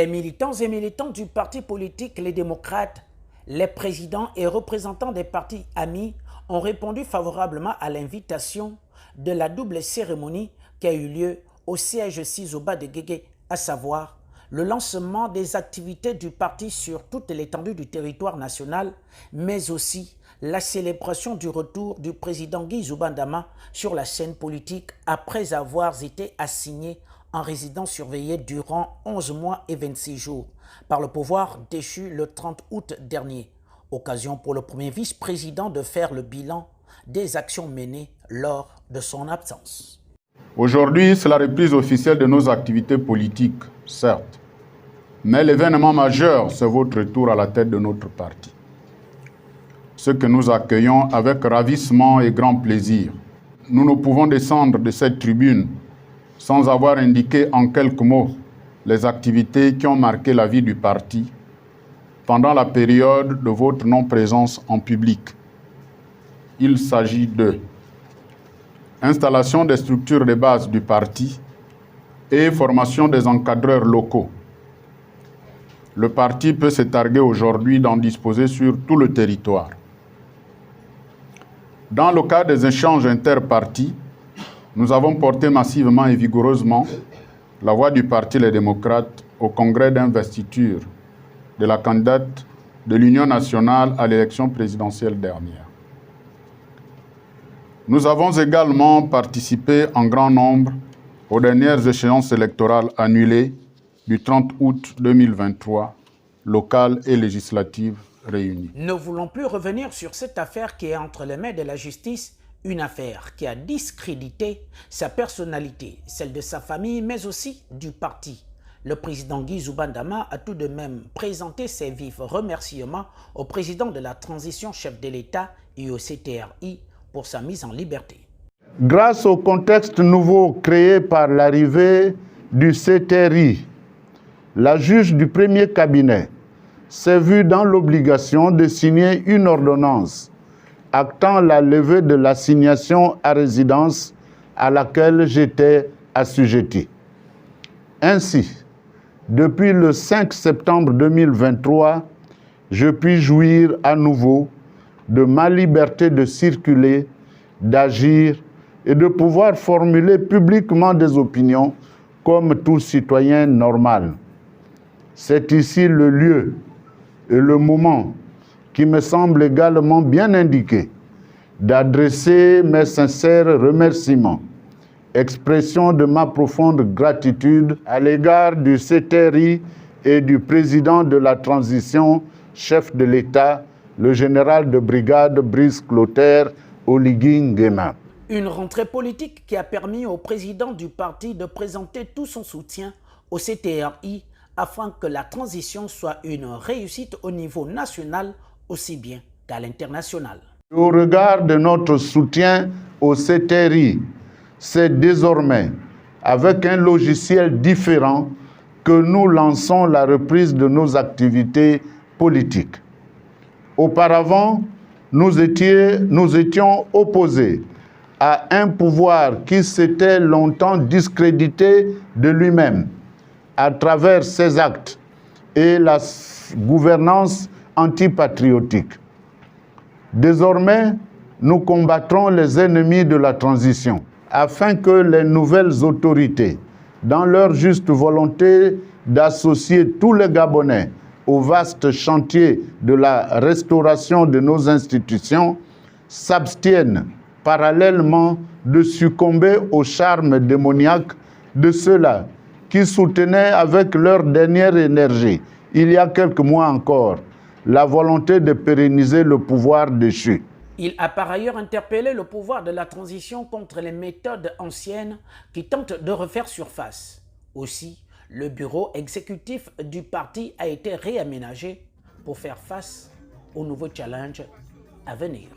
Les militants et militantes du parti politique Les Démocrates, les présidents et représentants des partis amis ont répondu favorablement à l'invitation de la double cérémonie qui a eu lieu au siège Sizoba de Guégué, à savoir le lancement des activités du parti sur toute l'étendue du territoire national, mais aussi la célébration du retour du président Guy Zoubandama sur la scène politique après avoir été assigné en résidence surveillée durant 11 mois et 26 jours par le pouvoir déchu le 30 août dernier. Occasion pour le premier vice-président de faire le bilan des actions menées lors de son absence. Aujourd'hui, c'est la reprise officielle de nos activités politiques, certes. Mais l'événement majeur, c'est votre retour à la tête de notre parti. Ce que nous accueillons avec ravissement et grand plaisir. Nous ne pouvons descendre de cette tribune sans avoir indiqué en quelques mots les activités qui ont marqué la vie du parti pendant la période de votre non-présence en public. Il s'agit de installation des structures de base du parti et formation des encadreurs locaux. Le parti peut se targuer aujourd'hui d'en disposer sur tout le territoire. Dans le cadre des échanges interpartis, nous avons porté massivement et vigoureusement la voix du Parti Les Démocrates au congrès d'investiture de la candidate de l'Union nationale à l'élection présidentielle dernière. Nous avons également participé en grand nombre aux dernières échéances électorales annulées du 30 août 2023, locales et législatives réunies. Ne voulons plus revenir sur cette affaire qui est entre les mains de la justice, une affaire qui a discrédité sa personnalité, celle de sa famille, mais aussi du parti. Le président Guy Zoubandama a tout de même présenté ses vifs remerciements au président de la transition, chef de l'État et au CTRI pour sa mise en liberté. Grâce au contexte nouveau créé par l'arrivée du CTRI, la juge du premier cabinet s'est vue dans l'obligation de signer une ordonnance actant la levée de l'assignation à résidence à laquelle j'étais assujetti. Ainsi, depuis le 5 septembre 2023, je puis jouir à nouveau de ma liberté de circuler, d'agir et de pouvoir formuler publiquement des opinions comme tout citoyen normal. C'est ici le lieu et le moment qui me semble également bien indiqué d'adresser mes sincères remerciements, expression de ma profonde gratitude à l'égard du CTRI et du président de la transition, chef de l'État, le général de brigade Brice Clotaire Oligui Nguema. Une rentrée politique qui a permis au président du parti de présenter tout son soutien au CTRI afin que la transition soit une réussite au niveau national aussi bien qu'à l'international. Au regard de notre soutien au CTRI, c'est désormais avec un logiciel différent que nous lançons la reprise de nos activités politiques. Auparavant, nous étions opposés à un pouvoir qui s'était longtemps discrédité de lui-même à travers ses actes et la gouvernance antipatriotique. Désormais, nous combattrons les ennemis de la transition afin que les nouvelles autorités, dans leur juste volonté d'associer tous les Gabonais au vaste chantier de la restauration de nos institutions, s'abstiennent parallèlement de succomber au charme démoniaque de ceux-là qui soutenaient avec leur dernière énergie, il y a quelques mois encore, la volonté de pérenniser le pouvoir déchu. Il a par ailleurs interpellé le pouvoir de la transition contre les méthodes anciennes qui tentent de refaire surface. Aussi, le bureau exécutif du parti a été réaménagé pour faire face aux nouveaux challenges à venir.